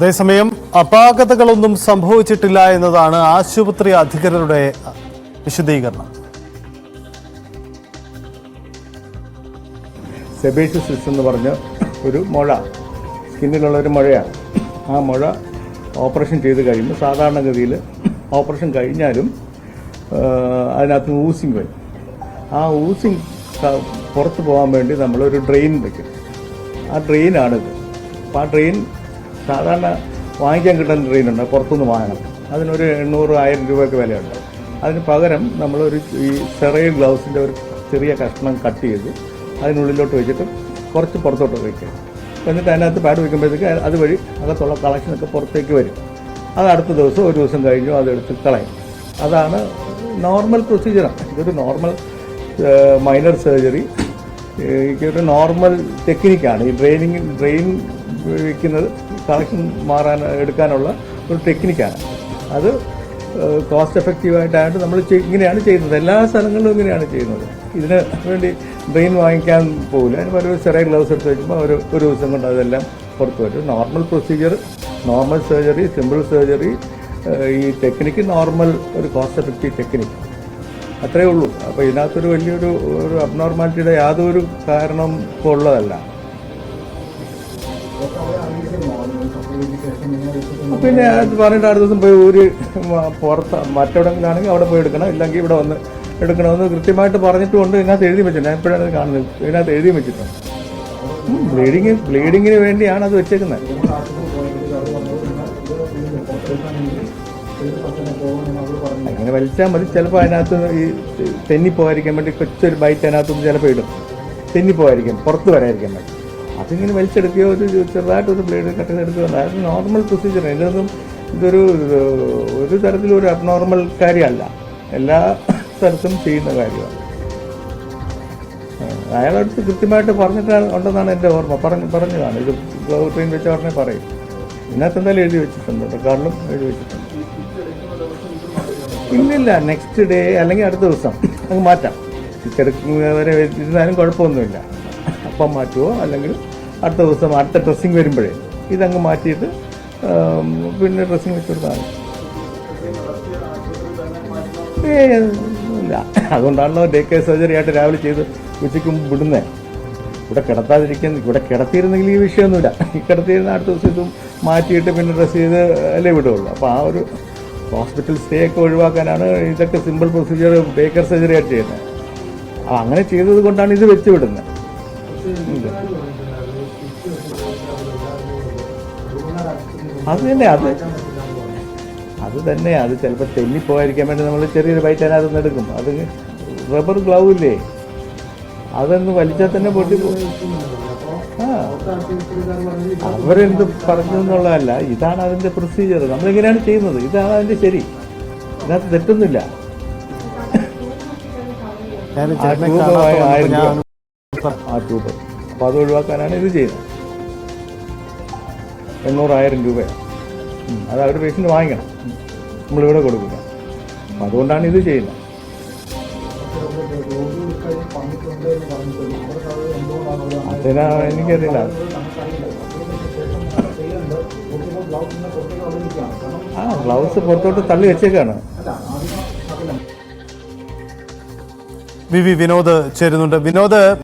അതേസമയം അപാകതകളൊന്നും സംഭവിച്ചിട്ടില്ല എന്നതാണ് ആശുപത്രി അധികൃതരുടെ വിശദീകരണം. സെബേഷ്യസിസ് എന്ന് പറഞ്ഞ ഒരു മുഴ, സ്കിന്നിലുള്ള ഒരു മുഴയാണ്. ആ മുഴ ഓപ്പറേഷൻ ചെയ്ത് കഴിയുമ്പോൾ സാധാരണഗതിയിൽ ഓപ്പറേഷൻ കഴിഞ്ഞാലും അതിനകത്ത് ഊസിങ് വരും. ആ ഊസിങ് പുറത്ത് പോകാൻ വേണ്ടി നമ്മളൊരു ഡ്രെയിൻ വയ്ക്കും. ആ ഡ്രെയിനാണിത്. അപ്പോൾ ആ ഡ്രെയിൻ സാധാരണ വാങ്ങിക്കാൻ കിട്ടുന്ന ഡ്രെയിനുണ്ട്, പുറത്തുനിന്ന് വാങ്ങണം. അതിനൊരു 800-1000 രൂപയൊക്കെ വിലയുണ്ട്. അതിന് പകരം നമ്മളൊരു ഈ സ്റ്റെറൈൽ ഗ്ലൗസിൻ്റെ ഒരു ചെറിയ കഷ്ണം കട്ട് ചെയ്ത് അതിനുള്ളിലോട്ട് വെച്ചിട്ട് കുറച്ച് പുറത്തോട്ട് വയ്ക്കുക. എന്നിട്ട് അതിനകത്ത് പാഡ് വയ്ക്കുമ്പോഴത്തേക്ക് അതുവഴി അകത്തുള്ള കളക്ഷനൊക്കെ പുറത്തേക്ക് വരും. അത് അടുത്ത ദിവസം ഒരു ദിവസം കഴിഞ്ഞു അതെടുത്ത് കളയും. അതാണ് നോർമൽ പ്രൊസീജിയറാണ്. ഇതൊരു നോർമൽ മൈനർ സർജറി, ഒരു നോർമൽ ടെക്നിക്കാണ്. ഈ ഡ്രെയിൻ വയ്ക്കുന്നത് കളക്ഷൻ എടുക്കാനുള്ള ഒരു ടെക്നിക്കാണ്. അത് കോസ്റ്റ് എഫക്റ്റീവായിട്ടായിട്ട് നമ്മൾ ഇങ്ങനെയാണ് ചെയ്യുന്നത്. എല്ലാ സ്ഥലങ്ങളിലും ഇങ്ങനെയാണ് ചെയ്യുന്നത്. ഇതിന് വേണ്ടി ഡ്രെയിൻ വാങ്ങിക്കാൻ പോകില്ല. അതിന് പല ചെറിയ ഗ്ലൗസ് എടുത്ത് വയ്ക്കുമ്പോൾ ഒരു ദിവസം കൊണ്ട് അതെല്ലാം പുറത്ത് വരും. Normal procedure, normal surgery, simple surgery, ഈ ടെക്നിക്ക് നോർമൽ ഒരു കോസ്റ്റ് എഫക്റ്റീവ് ടെക്നിക്ക്, അത്രയേ ഉള്ളൂ. അപ്പോൾ ഇതിനകത്തൊരു വലിയൊരു അബ്നോർമാലിറ്റിയുടെ യാതൊരു കാരണം ഇപ്പോൾ ഉള്ളതല്ല. പിന്നെ അത് പറഞ്ഞിട്ട് അടുത്ത ദിവസം പോയി പുറത്ത് മറ്റെവിടെങ്കിലാണെങ്കിൽ അവിടെ പോയി എടുക്കണം, ഇല്ലെങ്കിൽ ഇവിടെ വന്ന് എടുക്കണമെന്ന് കൃത്യമായിട്ട് പറഞ്ഞിട്ടുമുണ്ട്. ഇതിനകത്ത് എഴുതി വെച്ചിട്ടുണ്ട്. ഞാൻ എപ്പോഴാണ് ഇത് കാണുന്നത്, ഇതിനകത്ത് എഴുതി വെച്ചിട്ടുണ്ട്. ബ്ലീഡിങ്ങിന് വേണ്ടിയാണ് അത് വെച്ചേക്കുന്നത്. അങ്ങനെ വലിച്ചാൽ മതി. ചിലപ്പോൾ അതിനകത്ത് ഈ തെന്നിപ്പോകാതിരിക്കാൻ വേണ്ടി കൊച്ചൊരു ബൈറ്റ് അതിനകത്തൊന്ന് ചിലപ്പോൾ ഇടും, തെന്നിപ്പോകാതിരിക്കാൻ, പുറത്ത് വരാതിരിക്കാൻ വേണ്ടി. അതിങ്ങനെ വലിച്ചെടുക്കുകയോ ചെറുതായിട്ടൊരു ബ്ലേഡ് കട്ട് ചെയ്തെടുക്കുകയോ, അത് നോർമൽ പ്രൊസീജിയറാണ്. ഒരു തരത്തിലും ഒരു അബ്നോർമൽ കാര്യമല്ല, എല്ലാ സ്ഥലത്തും ചെയ്യുന്ന കാര്യമാണ്. അയാളടുത്ത് കൃത്യമായിട്ട് പറഞ്ഞിട്ടാണ് ഉണ്ടെന്നാണ് എൻ്റെ ഓർമ്മ. പറഞ്ഞതാണ്. ഇത് ട്രെയിൻ വെച്ച ഉടനെ പറയും. ഇതിനകത്ത് എന്തായാലും എഴുതി വെച്ചിട്ടുണ്ട്, കാർഡിലും എഴുതി വെച്ചിട്ടുണ്ട്. ഇല്ലില്ല, നെക്സ്റ്റ് ഡേ അല്ലെങ്കിൽ അടുത്ത ദിവസം അങ്ങ് മാറ്റാം. തിരിച്ചെടുക്കുന്നവരെ ഇരുന്നാലും കുഴപ്പമൊന്നുമില്ല. അപ്പം മാറ്റുമോ, അല്ലെങ്കിൽ അടുത്ത ദിവസം അടുത്ത ഡ്രസ്സിങ് വരുമ്പോഴേ ഇതങ്ങ് മാറ്റിയിട്ട് പിന്നെ ഡ്രസ്സിങ് വെച്ച് കൊടുത്താൽ ഇല്ല. അതുകൊണ്ടാണല്ലോ ഡേ കെയർ സർജറി ആയിട്ട് രാവിലെ ചെയ്ത് ഉച്ചയ്ക്ക് മുമ്പ് വിടുന്നത്. ഇവിടെ കിടത്തിയിരുന്നെങ്കിൽ ഈ വിഷയമൊന്നുമില്ല. ഈ കിടത്തിയിരുന്ന അടുത്ത ദിവസം ഇതും മാറ്റിയിട്ട് പിന്നെ ഡ്രസ്സ് ചെയ്ത് അല്ലേ വിടുള്ളൂ. അപ്പോൾ ആ ഒരു ഹോസ്പിറ്റൽ സ്റ്റേ ഒക്കെ ഒഴിവാക്കാനാണ് ഇതൊക്കെ simple procedure day care surgery ആയിട്ട് ചെയ്യുന്നത്. അങ്ങനെ ചെയ്തത് കൊണ്ടാണ് ഇത് വെച്ച് വിടുന്നത്. അത് ചിലപ്പോൾ തെന്നിപ്പോകാതിരിക്കാൻ വേണ്ടി നമ്മൾ ചെറിയൊരു ബൈറ്റ് അതിനകത്ത് എടുക്കും. അത് റബ്ബർ ഗ്ലൗ ഇല്ലേ, അതൊന്ന് വലിച്ചാൽ തന്നെ പൊട്ടിപ്പോകും. അവരെന്ത് പറഞ്ഞു എന്നുള്ളതല്ല, ഇതാണ് അതിൻ്റെ പ്രൊസീജിയർ. നമ്മളിങ്ങനെയാണ് ചെയ്യുന്നത്. ഇതാണ് അതിൻ്റെ ശരി. ഇതിനകത്ത് തെറ്റൊന്നുമില്ല. ആ ട്യൂബ് അപ്പോൾ അത് ഒഴിവാക്കാനാണ് ഇത് ചെയ്യുന്നത്. 800-1000 രൂപയാണ്. അത് അവർ പേഷ്യൻ്റ് വാങ്ങിക്കണം, നമ്മളിവിടെ കൊടുക്കില്ല. അപ്പം അതുകൊണ്ടാണ് ഇത് ചെയ്യുന്നത്. അതിനാ എനിക്കറിയില്ല. ഗ്ലൗസ് പുറത്തോട്ട് തള്ളി വെച്ചേക്കാണ്. വിനോദ് ചേരുന്നുണ്ട്. വിനോദ്,